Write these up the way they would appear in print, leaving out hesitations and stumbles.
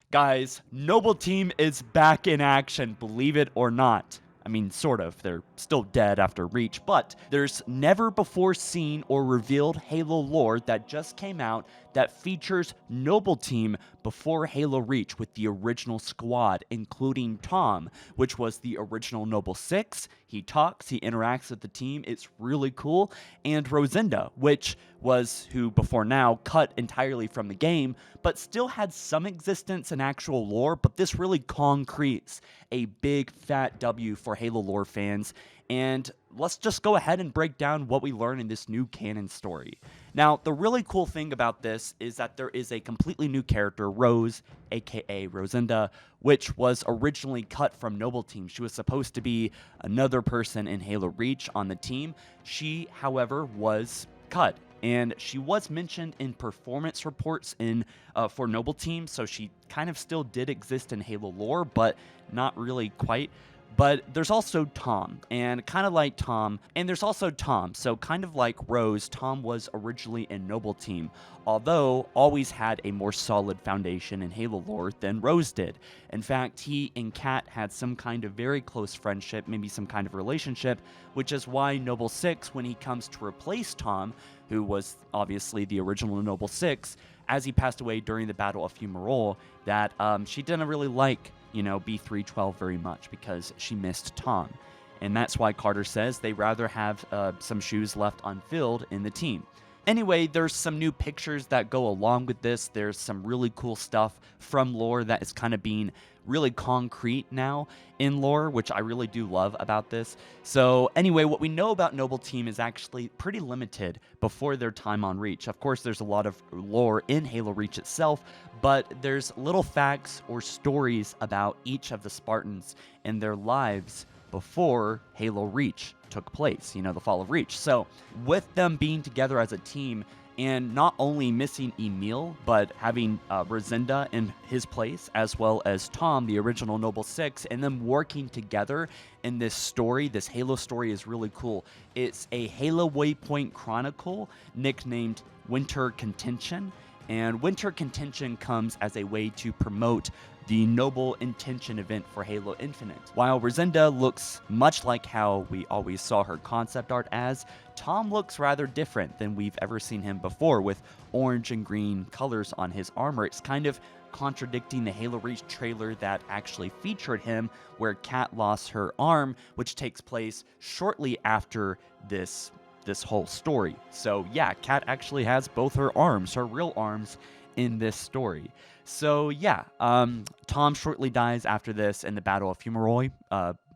Guys, Noble Team is back in action, believe it or not. I mean, sort of. They're still dead after Reach, but there's never before seen or revealed Halo lore that just came out that features Noble Team before Halo Reach with the original squad, including Thom, which was the original Noble 6. He talks, he interacts with the team, it's really cool. And Rosenda, which was who before now cut entirely from the game, but still had some existence in actual lore, but this really concretes a big fat W for Halo lore fans. And let's just go ahead and break down what we learn in this new canon story. Now, the really cool thing about this is that there is a completely new character, Rose, aka Rosenda, which was originally cut from Noble Team. She was supposed to be another person in Halo Reach on the team. She, however, was cut. And she was mentioned in performance reports for Noble Team, so she kind of still did exist in Halo lore, but not really quite. But there's also Thom, and kind of like Thom, and there's also Thom. So kind of like Rose, Thom was originally in Noble Team, although always had a more solid foundation in Halo lore than Rose did. In fact, he and Kat had some kind of very close friendship, maybe some kind of relationship, which is why Noble 6, when he comes to replace Thom, who was obviously the original Noble 6, as he passed away during the Battle of Fumarole, that she didn't really like B312 very much because she missed Thom. And that's why Carter says they rather have some shoes left unfilled in the team. Anyway, there's some new pictures that go along with this. There's some really cool stuff from lore that is kind of being really concrete now in lore, which I really do love about this. So anyway, what we know about Noble Team is actually pretty limited before their time on Reach. Of course, there's a lot of lore in Halo Reach itself, but there's little facts or stories about each of the Spartans and their lives before Halo Reach took place, the fall of Reach. So with them being together as a team, and not only missing Emil, but having Rosenda in his place, as well as Thom, the original Noble 6, and them working together in this story, this Halo story is really cool. It's a Halo Waypoint Chronicle nicknamed Winter Contention, and Winter Contention comes as a way to promote the Noble Intention event for Halo Infinite. While Rosenda looks much like how we always saw her concept art as, Thom looks rather different than we've ever seen him before, with orange and green colors on his armor. It's kind of contradicting the Halo Reach trailer that actually featured him, where Kat lost her arm, which takes place shortly after this whole story. So yeah, Kat actually has both her arms, her real arms, in this story. So yeah, Thom shortly dies after this in the Battle of Fumarole.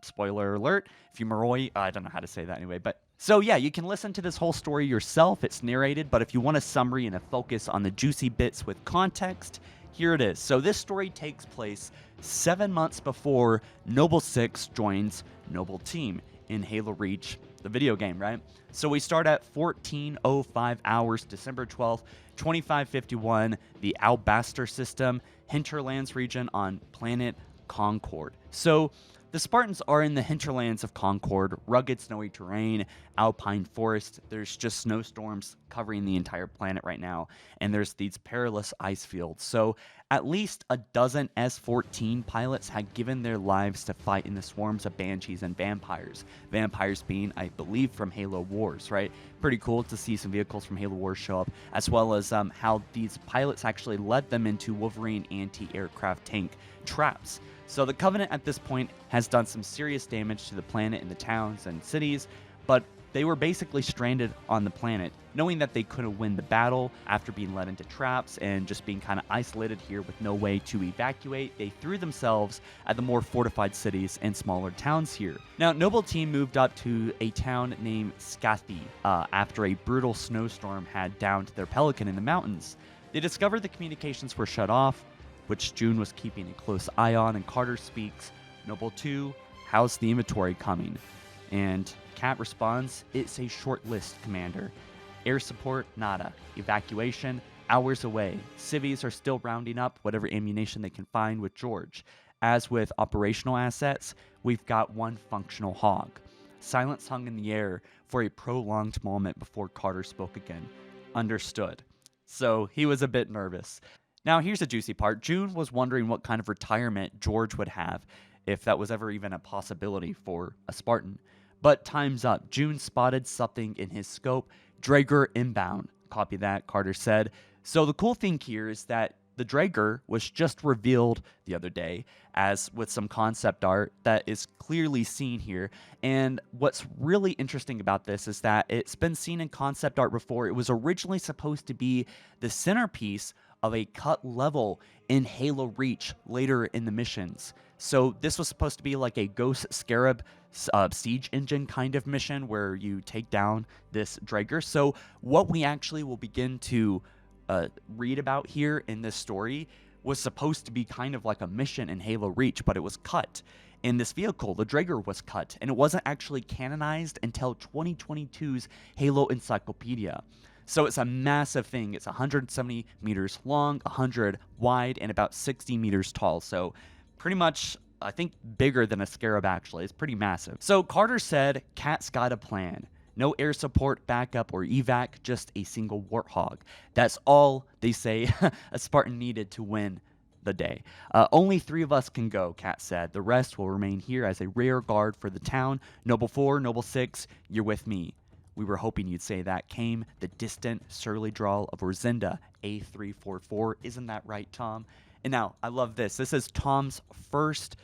Spoiler alert, Fumarole, I don't know how to say that anyway, but so yeah, you can listen to this whole story yourself. It's narrated, but if you want a summary and a focus on the juicy bits with context, here it is. So this story takes place 7 months before Noble 6 joins Noble Team in Halo Reach, the video game, right? So we start at 14:05 hours, December 12th, 2551, the Albaster system, Hinterlands region on planet Concord. So the Spartans are in the hinterlands of Concord, rugged snowy terrain, alpine forest. There's just snowstorms covering the entire planet right now, and there's these perilous ice fields. So at least a dozen S-14 pilots had given their lives to fight in the swarms of banshees and vampires. Vampires being, I believe, from Halo Wars, right? Pretty cool to see some vehicles from Halo Wars show up, as well as how these pilots actually led them into Wolverine anti-aircraft tank traps. So the Covenant at this point has done some serious damage to the planet and the towns and cities, but they were basically stranded on the planet, knowing that they couldn't win the battle after being led into traps and just being kind of isolated here with no way to evacuate. They threw themselves at the more fortified cities and smaller towns here. Now, Noble Team moved up to a town named Skathi after a brutal snowstorm had downed their Pelican in the mountains. They discovered the communications were shut off, which June was keeping a close eye on, and Carter speaks, "Noble 2, how's the inventory coming?" And Kat responds, "It's a short list, Commander. Air support, nada. Evacuation, hours away. Civvies are still rounding up whatever ammunition they can find with George. As with operational assets, we've got one functional hog." Silence hung in the air for a prolonged moment before Carter spoke again. "Understood." So he was a bit nervous. Now, here's a juicy part. June was wondering what kind of retirement George would have, if that was ever even a possibility for a Spartan. But time's up. June spotted something in his scope. Draeger inbound. Copy that, Carter said. So the cool thing here is that the Draeger was just revealed the other day, as with some concept art that is clearly seen here. And what's really interesting about this is that it's been seen in concept art before. It was originally supposed to be the centerpiece of a cut level in Halo Reach later in the missions. So this was supposed to be like a Ghost Scarab siege engine kind of mission where you take down this Draeger. So what we actually will begin to read about here in this story was supposed to be kind of like a mission in Halo Reach, but it was cut. In this vehicle, the Draeger was cut, and it wasn't actually canonized until 2022's Halo Encyclopedia. So it's a massive thing. It's 170 meters long, 100 wide, and about 60 meters tall. So pretty much, I think, bigger than a Scarab, actually. It's pretty massive. So Carter said, Cat's got a plan. No air support, backup, or evac, just a single Warthog. That's all, they say, a Spartan needed to win the day. Only 3 of us can go, Cat said. The rest will remain here as a rear guard for the town. Noble 4, Noble 6, you're with me. We were hoping you'd say that. Came the distant, surly drawl of Rosenda, A344. Isn't that right, Thom? And now, I love this. This is Thom's first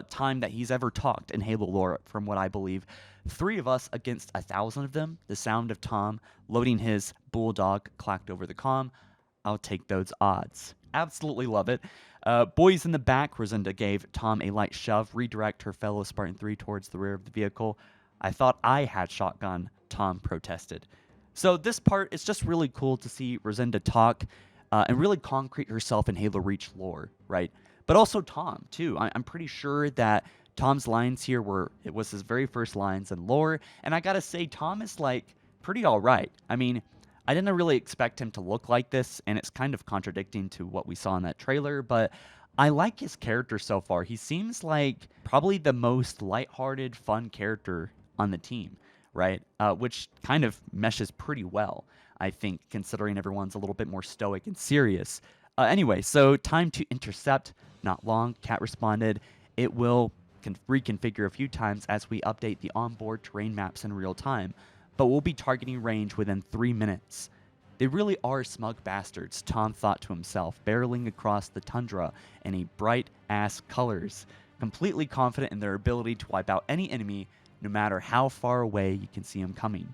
time that he's ever talked in Halo lore, from what I believe. 3 of us against 1,000 of them. The sound of Thom loading his bulldog clacked over the comm. I'll take those odds. Absolutely love it. Boys in the back, Rosenda gave Thom a light shove, redirect her fellow Spartan 3 towards the rear of the vehicle. I thought I had shotgun, Thom protested. So this part is just really cool to see Rosenda talk and really concrete herself in Halo Reach lore, right? But also Thom, too. I'm pretty sure that Thom's lines here it was his very first lines in lore, and I gotta say, Thom is, like, pretty alright. I mean, I didn't really expect him to look like this, and it's kind of contradicting to what we saw in that trailer, but I like his character so far. He seems like probably the most lighthearted, fun character on the team, right? Which kind of meshes pretty well, I think, considering everyone's a little bit more stoic and serious. Anyway, so time to intercept. Not long, Cat responded. It will reconfigure a few times as we update the onboard terrain maps in real time, but we'll be targeting range within 3 minutes. They really are smug bastards, Thom thought to himself, barreling across the tundra in a bright-ass colors, completely confident in their ability to wipe out any enemy, no matter how far away you can see them coming.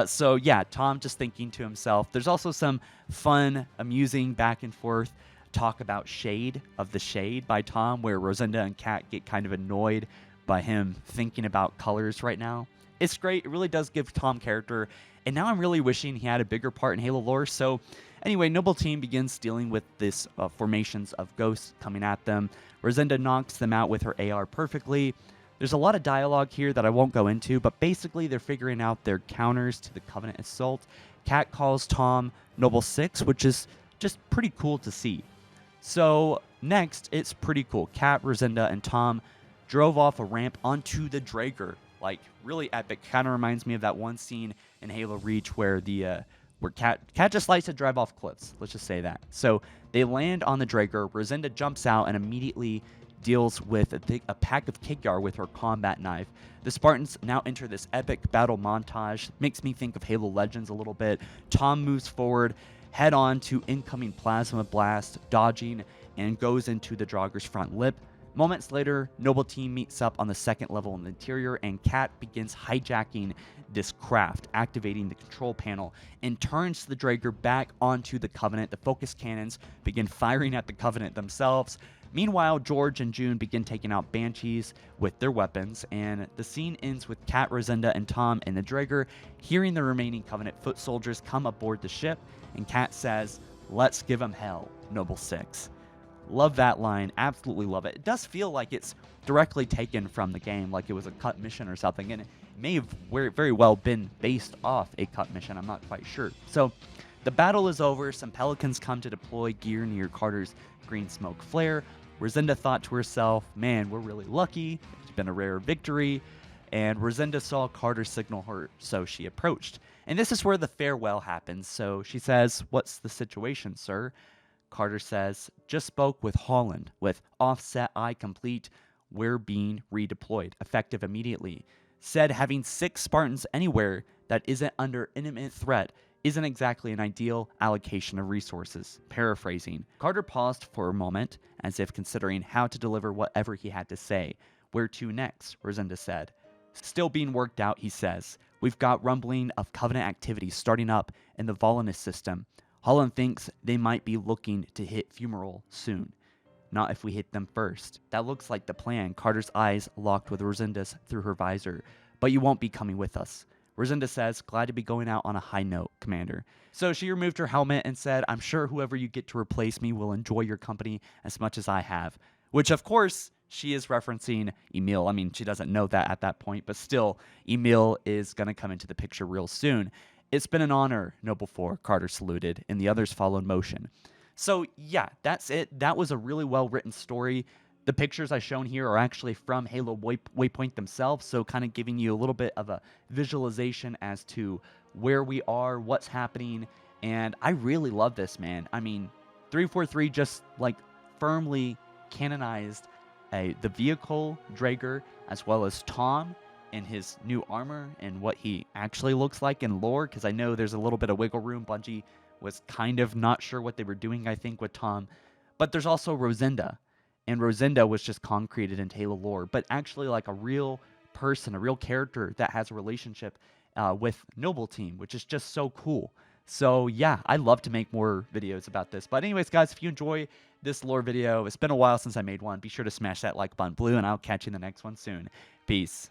So yeah, Thom just thinking to himself. There's also some fun, amusing back and forth talk about Shade of the Shade by Thom, where Rosenda and Cat get kind of annoyed by him thinking about colors right now. It's great. It really does give Thom character, and now I'm really wishing he had a bigger part in Halo lore. So anyway, Noble Team begins dealing with this formations of ghosts coming at them. Rosenda knocks them out with her AR perfectly. There's a lot of dialogue here that I won't go into, but basically they're figuring out their counters to the Covenant assault. Cat calls Thom Noble 6, which is just pretty cool to see. So next, it's pretty cool. Cat, Rosenda, and Thom drove off a ramp onto the Draeger. Like, really epic. Kind of reminds me of that one scene in Halo Reach where where Cat just likes to drive off cliffs. Let's just say that. So they land on the Draeger. Rosenda jumps out and immediately deals with a pack of Kigyar with her combat knife. The Spartans now enter this epic battle montage. Makes me think of Halo Legends a little bit. Thom moves forward, head on to incoming plasma blast, dodging, and goes into the Draugur's front lip. Moments later, Noble Team meets up on the second level in the interior, and Cat begins hijacking this craft, activating the control panel, and turns the Draeger back onto the Covenant. The focus cannons begin firing at the Covenant themselves. Meanwhile, George and June begin taking out Banshees with their weapons, and the scene ends with Cat, Rosenda, and Thom in the Draeger, hearing the remaining Covenant foot soldiers come aboard the ship, and Cat says, "Let's give 'em hell, Noble 6. Love that line. Absolutely love it. It does feel like it's directly taken from the game, like it was a cut mission or something, and it may have very well been based off a cut mission. I'm not quite sure. So the battle is over. Some Pelicans come to deploy gear near Carter's green smoke flare. Rosenda thought to herself, man, we're really lucky. It's been a rare victory. And Rosenda saw Carter signal her, so she approached. And this is where the farewell happens. So she says, "What's the situation, sir?" Carter says, just spoke with Holland. With offset eye complete, we're being redeployed, effective immediately. Said having 6 Spartans anywhere that isn't under imminent threat isn't exactly an ideal allocation of resources. Paraphrasing, Carter paused for a moment, as if considering how to deliver whatever he had to say. Where to next? Rosenda said. Still being worked out, he says. We've got rumbling of Covenant activity starting up in the Volanus system. Holland thinks they might be looking to hit Fumarole soon. Not if we hit them first. That looks like the plan. Carter's eyes locked with Rosenda's through her visor. But you won't be coming with us. Rosenda says, glad to be going out on a high note, Commander. So she removed her helmet and said, I'm sure whoever you get to replace me will enjoy your company as much as I have. Which, of course, she is referencing Emil. I mean, she doesn't know that at that point, but still, Emil is going to come into the picture real soon. It's been an honor, Noble 4, Carter saluted, and the others followed motion. So, yeah, that's it. That was a really well-written story. The pictures I've shown here are actually from Halo Waypoint themselves, so kind of giving you a little bit of a visualization as to where we are, what's happening, and I really love this, man. I mean, 343 just, like, firmly canonized the vehicle, Drager, as well as Thom in his new armor and what he actually looks like in lore, because I know there's a little bit of wiggle room. Bungie was kind of not sure what they were doing, I think, with Thom. But there's also Rosenda, and Rosenda was just concreted into Halo lore, but actually like a real person, a real character that has a relationship with Noble Team, which is just so cool. So yeah, I'd love to make more videos about this. But anyways, guys, if you enjoy this lore video, it's been a while since I made one, be sure to smash that like button blue, and I'll catch you in the next one soon. Peace.